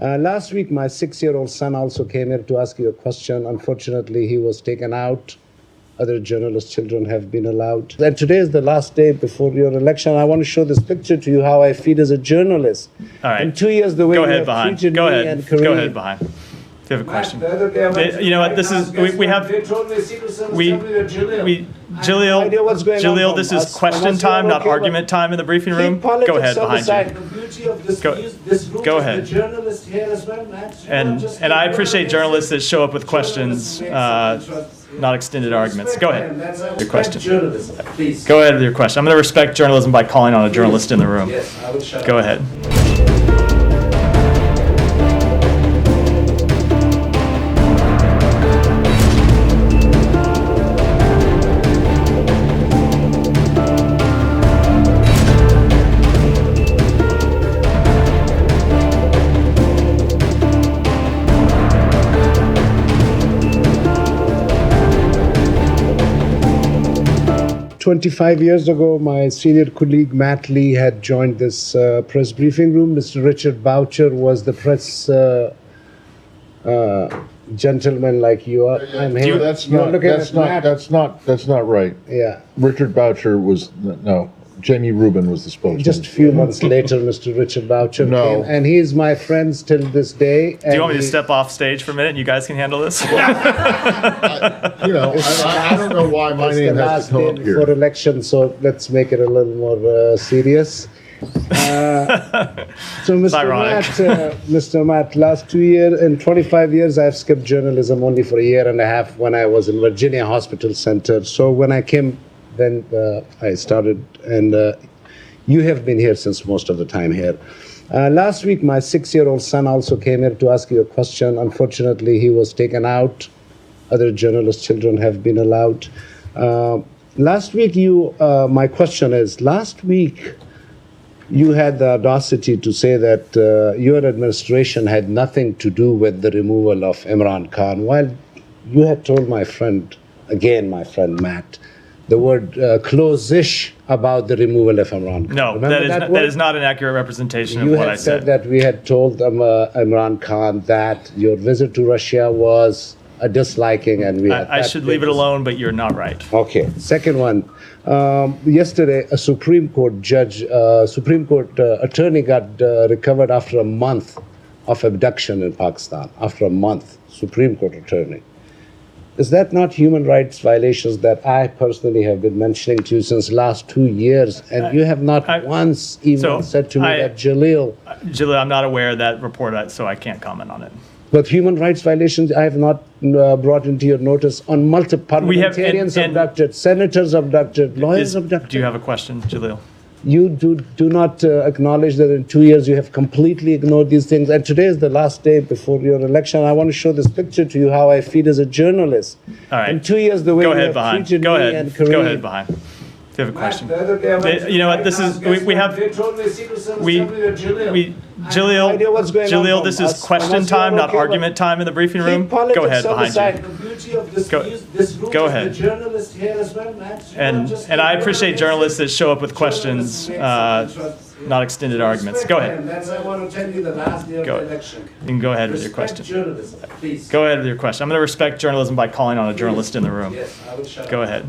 Last week, my 6-year-old son also came here to ask you a question. Unfortunately, he was taken out. Other journalist children have been allowed. And today is the last day before your election. I want to show this picture to you how I feel as a journalist. All right. In 2 years, the way Go you ahead, have treated Go me ahead. and Kareem. Go ahead, behind. If you have a question. You know what? This is Jalil, this is question time, not argument time in the briefing room. Go ahead, behind you. Go ahead. And I appreciate journalists that show up with questions, not extended arguments. Go ahead. Your question. Go ahead with your question. I'm going to respect journalism by calling on a journalist in the room. Go ahead. 25 years ago, my senior colleague Matt Lee had joined this press briefing room. Mr. Richard Boucher was the press gentleman like you are. I'm here. That's not right. Yeah. Richard Boucher was no. Jamie Rubin was the spokesman. Just a few months later, Mr. Richard Boucher came, and he is my friend till this day. Do you want me to step off stage for a minute and you guys can handle this? I don't know why my name has to come up here. Before election, so let's make it a little more serious. So, Mr. Matt, last 2 years, in 25 years, I've skipped journalism only for a year and a half when I was in Virginia Hospital Center. So when I came, then I started, and you have been here since most of the time here. Last week, my 6-year-old son also came here to ask you a question. Unfortunately, he was taken out. Other journalist children have been allowed. Last week, my question is, last week, you had the audacity to say that your administration had nothing to do with the removal of Imran Khan, while you had told my friend Matt, the word close-ish about the removal of Imran Khan. No, that is not an accurate representation of what I said. You had said that we had told Imran Khan that your visit to Russia was a disliking, and I should leave it alone, but you're not right. Okay. Second one. Yesterday, a Supreme Court attorney got recovered after a month of abduction in Pakistan. After a month, Supreme Court attorney. Is that not human rights violations that I personally have been mentioning to you since last 2 years, and you have not once even said to me that Jalil, I'm not aware of that report, so I can't comment on it. But human rights violations I have not brought into your notice on multiple parliamentarians abducted, senators abducted, lawyers abducted. Do you have a question, Jalil? You do not acknowledge that in 2 years you have completely ignored these things. And today is the last day before your election. I want to show this picture to you how I feel as a journalist. All right. In 2 years, the way you have treated me and Kareem. Go ahead, behind. If you have a question. You know what? This is Jalil, this is question time, not argument time in the briefing room. Go ahead, behind you. Go ahead. And I appreciate journalists that show up with questions, not extended arguments. Go ahead. You can go ahead with your question. Go ahead with your question. I'm going to respect journalism by calling on a journalist in the room. Go ahead.